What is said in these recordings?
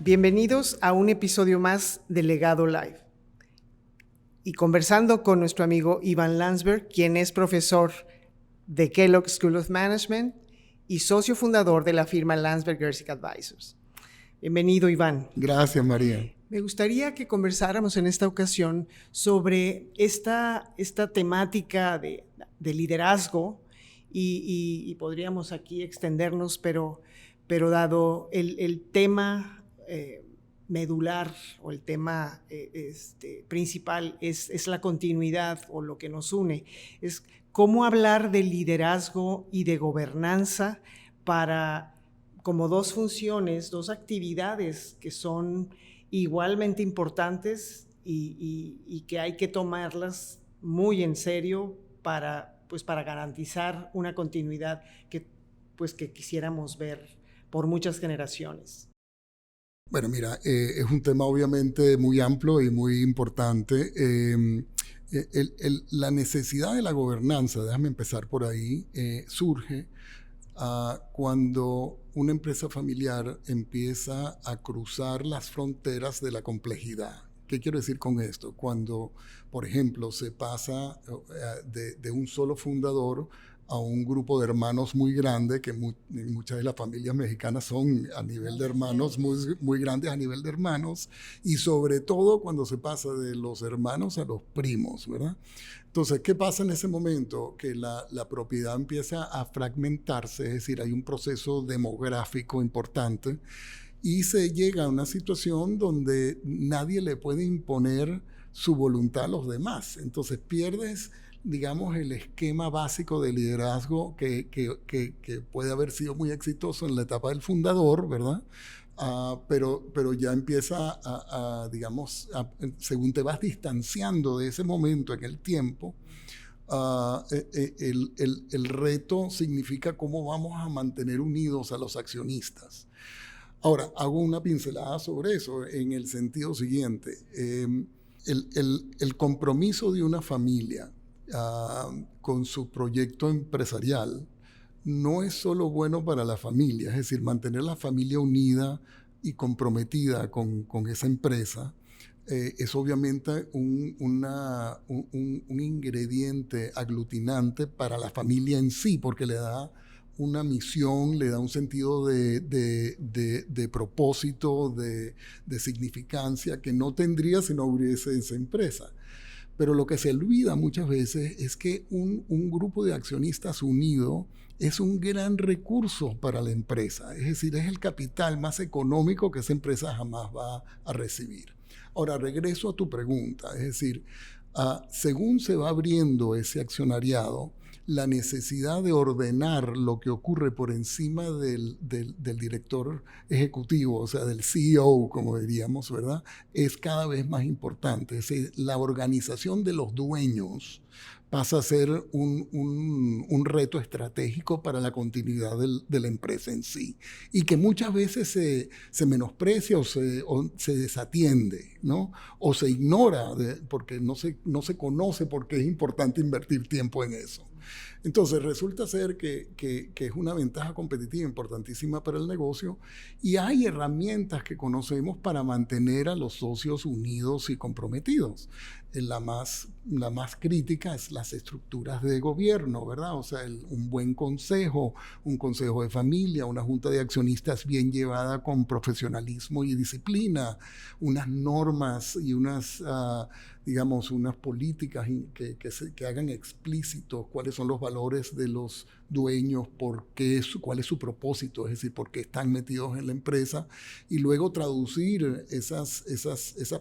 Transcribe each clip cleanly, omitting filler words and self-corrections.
Bienvenidos a un episodio más de Legado Live. Y conversando con nuestro amigo Iván Landsberg, quien es profesor de Kellogg School of Management y socio fundador de la firma Landsberg Gerzik Advisors. Bienvenido, Iván. Gracias, María. Me gustaría que conversáramos en esta ocasión sobre esta temática de liderazgo y podríamos aquí extendernos, pero dado el tema medular o el tema principal es la continuidad o lo que nos une, es cómo hablar de liderazgo y de gobernanza como dos funciones, dos actividades que son igualmente importantes y que hay que tomarlas muy en serio para garantizar una continuidad que quisiéramos ver por muchas generaciones. Bueno, mira, es un tema obviamente muy amplio y muy importante. La necesidad de la gobernanza, déjame empezar por ahí, surge cuando una empresa familiar empieza a cruzar las fronteras de la complejidad. ¿Qué quiero decir con esto? Cuando, por ejemplo, se pasa de un solo fundador a un grupo de hermanos muy grande, que muchas de las familias mexicanas son a nivel de hermanos, muy grandes a nivel de hermanos, y sobre todo cuando se pasa de los hermanos a los primos, ¿verdad? Entonces, ¿qué pasa en ese momento? Que la propiedad empieza a fragmentarse, es decir, hay un proceso demográfico importante, y se llega a una situación donde nadie le puede imponer su voluntad a los demás. Entonces pierdes, digamos, el esquema básico de liderazgo que puede haber sido muy exitoso en la etapa del fundador, ¿verdad? Pero ya empieza según te vas distanciando de ese momento en el tiempo, el reto significa cómo vamos a mantener unidos a los accionistas. Ahora, hago una pincelada sobre eso en el sentido siguiente. El compromiso de una familia con su proyecto empresarial no es solo bueno para la familia, es decir, mantener la familia unida y comprometida con esa empresa es obviamente un ingrediente aglutinante para la familia en sí, porque le da una misión, le da un sentido de propósito, de significancia que no tendría si no hubiese esa empresa. Pero lo que se olvida muchas veces es que un grupo de accionistas unido es un gran recurso para la empresa. Es decir, es el capital más económico que esa empresa jamás va a recibir. Ahora, regreso a tu pregunta. Es decir, según se va abriendo ese accionariado, la necesidad de ordenar lo que ocurre por encima del director ejecutivo, o sea, del CEO, como diríamos, ¿verdad?, es cada vez más importante. Es decir, la organización de los dueños pasa a ser un reto estratégico para la continuidad de la empresa en sí, y que muchas veces se menosprecia o se desatiende, ¿no? O se ignora porque no se conoce por qué es importante invertir tiempo en eso. Entonces resulta ser que es una ventaja competitiva importantísima para el negocio, y hay herramientas que conocemos para mantener a los socios unidos y comprometidos. La más crítica es las estructuras de gobierno, ¿verdad? O sea, un buen consejo, un consejo de familia, una junta de accionistas bien llevada con profesionalismo y disciplina, unas normas y unas políticas que hagan explícitos cuáles son los valores de los dueños, cuál es su propósito, es decir, por qué están metidos en la empresa, y luego traducir esas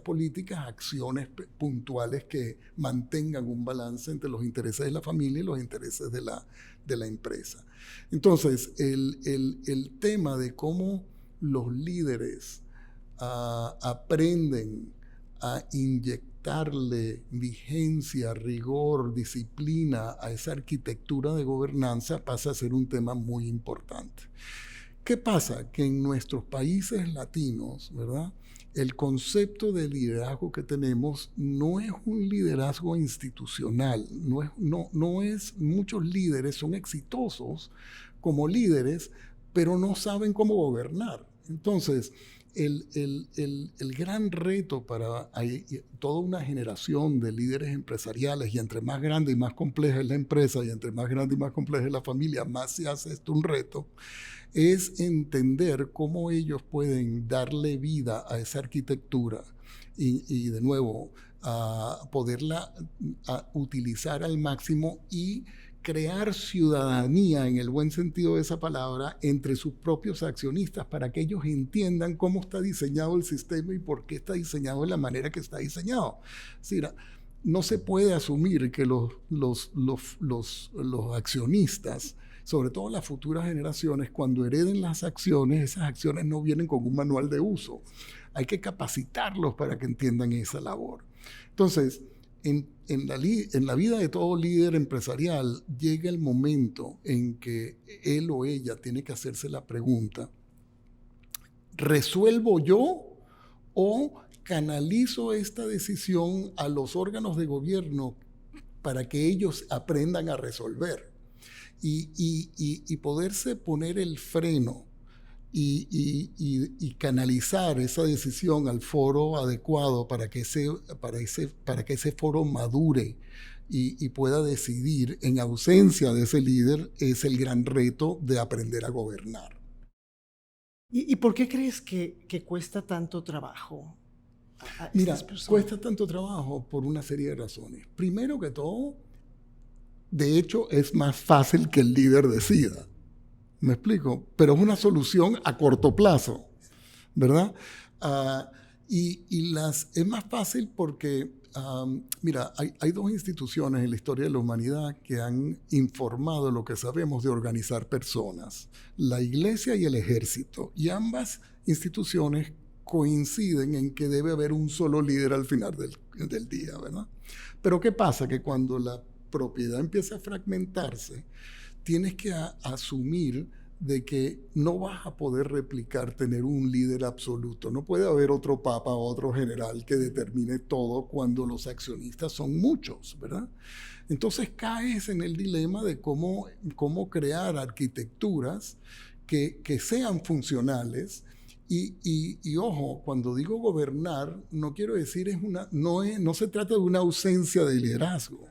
políticas a acciones puntuales que mantengan un balance entre los intereses de la familia y los intereses de la empresa. Entonces, el tema de cómo los líderes aprenden a inyectarle vigencia, rigor, disciplina a esa arquitectura de gobernanza pasa a ser un tema muy importante. ¿Qué pasa? Que en nuestros países latinos, ¿verdad?, el concepto de liderazgo que tenemos no es un liderazgo institucional. Muchos líderes son exitosos como líderes, pero no saben cómo gobernar. Entonces, el gran reto para toda una generación de líderes empresariales, y entre más grande y más compleja es la empresa, y entre más grande y más compleja es la familia, más se hace esto un reto, es entender cómo ellos pueden darle vida a esa arquitectura y de nuevo, poderla utilizar al máximo y crear ciudadanía, en el buen sentido de esa palabra, entre sus propios accionistas para que ellos entiendan cómo está diseñado el sistema y por qué está diseñado de la manera que está diseñado. Es decir, no se puede asumir que los accionistas, sobre todo las futuras generaciones, cuando hereden las acciones, esas acciones no vienen con un manual de uso. Hay que capacitarlos para que entiendan esa labor. Entonces, en la vida de todo líder empresarial llega el momento en que él o ella tiene que hacerse la pregunta: ¿resuelvo yo o canalizo esta decisión a los órganos de gobierno para que ellos aprendan a resolver? Y poderse poner el freno y canalizar esa decisión al foro adecuado para que ese foro madure y pueda decidir en ausencia de ese líder, es el gran reto de aprender a gobernar. ¿Y por qué crees que cuesta tanto trabajo a Mira, estas personas? cuesta tanto trabajo por una serie de razones. Primero que todo, de hecho, es más fácil que el líder decida. ¿Me explico? Pero es una solución a corto plazo, ¿verdad? Es más fácil porque, mira, hay dos instituciones en la historia de la humanidad que han informado lo que sabemos de organizar personas: la Iglesia y el Ejército. Y ambas instituciones coinciden en que debe haber un solo líder al final del día, ¿verdad? Pero ¿qué pasa? Que cuando la propiedad empieza a fragmentarse, tienes que asumir de que no vas a poder replicar tener un líder absoluto. No puede haber otro papa o otro general que determine todo cuando los accionistas son muchos, ¿verdad? Entonces caes en el dilema de cómo crear arquitecturas que sean funcionales. Y ojo, cuando digo gobernar, no quiero decir no se trata de una ausencia de liderazgo,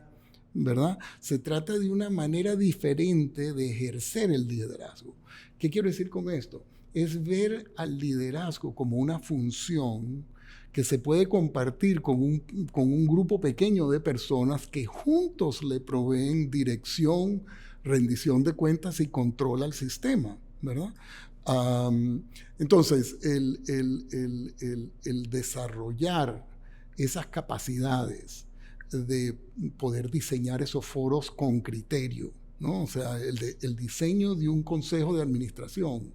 ¿verdad? Se trata de una manera diferente de ejercer el liderazgo. ¿Qué quiero decir con esto? Es ver al liderazgo como una función que se puede compartir con un grupo pequeño de personas que juntos le proveen dirección, rendición de cuentas y control al sistema, ¿verdad? Entonces, el desarrollar esas capacidades de poder diseñar esos foros con criterio, ¿no? O sea, el diseño de un consejo de administración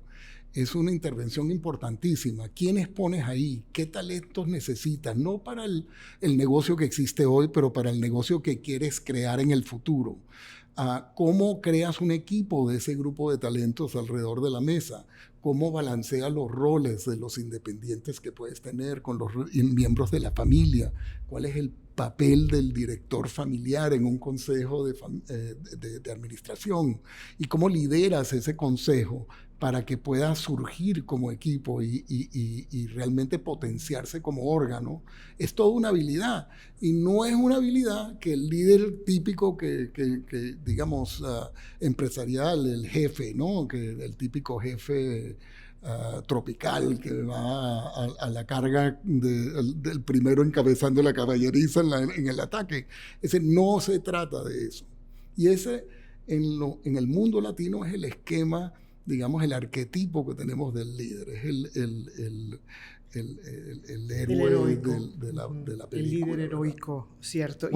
es una intervención importantísima. ¿Quiénes pones ahí? ¿Qué talentos necesitas? No para el negocio que existe hoy, pero para el negocio que quieres crear en el futuro. ¿Cómo creas un equipo de ese grupo de talentos alrededor de la mesa? ¿Cómo balanceas los roles de los independientes que puedes tener con los miembros de la familia? ¿Cuál es el papel del director familiar en un consejo de administración? ¿Y cómo lideras ese consejo para que pueda surgir como equipo y realmente potenciarse como órgano? Es toda una habilidad, y no es una habilidad que el líder típico que digamos, empresarial, el jefe, ¿no? Que el típico jefe tropical que va a la carga del primero encabezando la caballeriza en el ataque. No se trata de eso. Y ese en el mundo latino es el esquema, digamos, el arquetipo que tenemos del líder. Es el héroe de la película. El líder heroico, ¿verdad? Cierto.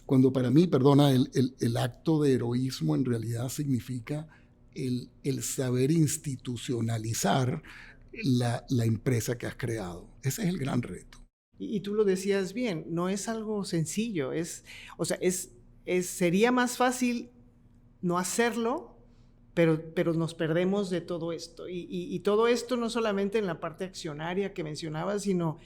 Cuando para mí, perdona, el acto de heroísmo en realidad significa el saber institucionalizar la empresa que has creado. Ese es el gran reto. Y tú lo decías bien, no es algo sencillo. Sería más fácil no hacerlo, pero nos perdemos de todo esto. Y todo esto no solamente en la parte accionaria que mencionabas, sino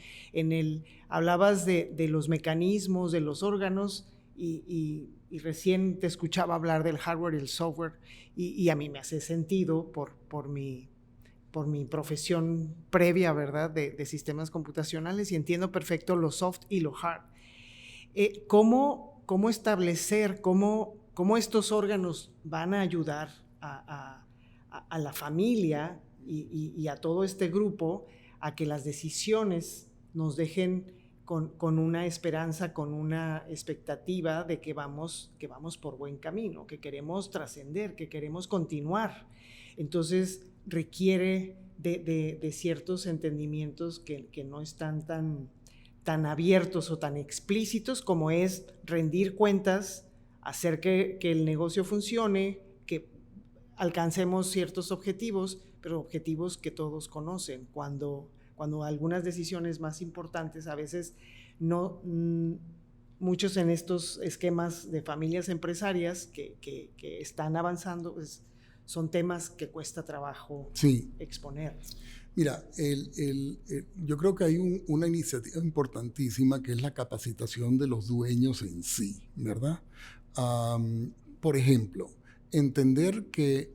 hablabas de los mecanismos, de los órganos, y recién te escuchaba hablar del hardware y el software, y a mí me hace sentido por mi por mi profesión previa, ¿verdad?, de sistemas computacionales, y entiendo perfecto lo soft y lo hard. ¿Cómo establecer, cómo estos órganos van a ayudar a la familia y a todo este grupo a que las decisiones nos dejen con una esperanza, con una expectativa de que vamos por buen camino, que queremos trascender, que queremos continuar? Entonces requiere de ciertos entendimientos que no están tan abiertos o tan explícitos, como es rendir cuentas, hacer que el negocio funcione, que alcancemos ciertos objetivos, pero objetivos que todos conocen. Cuando algunas decisiones más importantes, a veces muchos en estos esquemas de familias empresarias que están avanzando, pues, son temas que cuesta trabajo exponer. Mira, yo creo que hay una iniciativa importantísima que es la capacitación de los dueños en sí, ¿verdad? Por ejemplo, entender que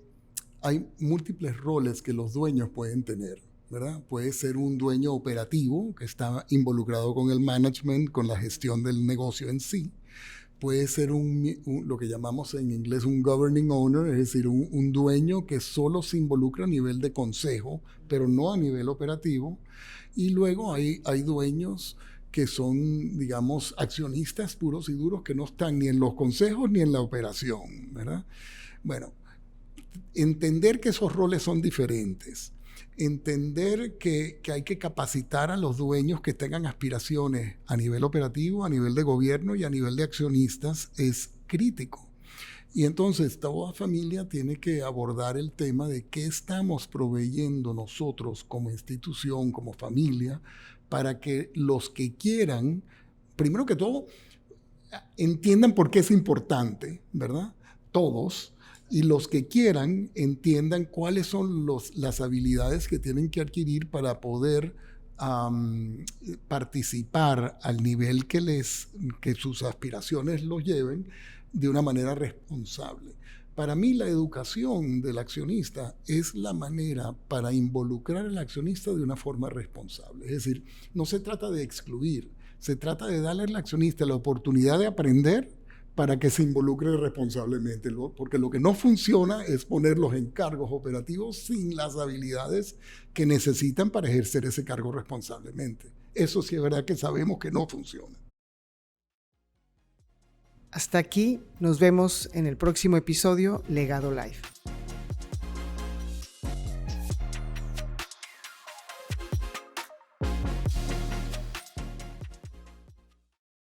hay múltiples roles que los dueños pueden tener, ¿verdad? Puede ser un dueño operativo que está involucrado con el management, con la gestión del negocio en sí. Puede ser lo que llamamos en inglés un governing owner, es decir, un dueño que solo se involucra a nivel de consejo, pero no a nivel operativo. Y luego hay dueños que son, digamos, accionistas puros y duros, que no están ni en los consejos ni en la operación, ¿verdad? Bueno, entender que esos roles son diferentes, entender que hay que capacitar a los dueños que tengan aspiraciones a nivel operativo, a nivel de gobierno y a nivel de accionistas es crítico. Y entonces toda familia tiene que abordar el tema de qué estamos proveyendo nosotros como institución, como familia, para que los que quieran, primero que todo, entiendan por qué es importante, ¿verdad? Todos. Y los que quieran entiendan cuáles son las habilidades que tienen que adquirir para poder participar al nivel que sus aspiraciones los lleven de una manera responsable. Para mí, la educación del accionista es la manera para involucrar al accionista de una forma responsable. Es decir, no se trata de excluir, se trata de darle al accionista la oportunidad de aprender para que se involucre responsablemente, porque lo que no funciona es ponerlos en cargos operativos sin las habilidades que necesitan para ejercer ese cargo responsablemente. Eso sí es verdad que sabemos que no funciona. Hasta aquí, nos vemos en el próximo episodio Legado Live.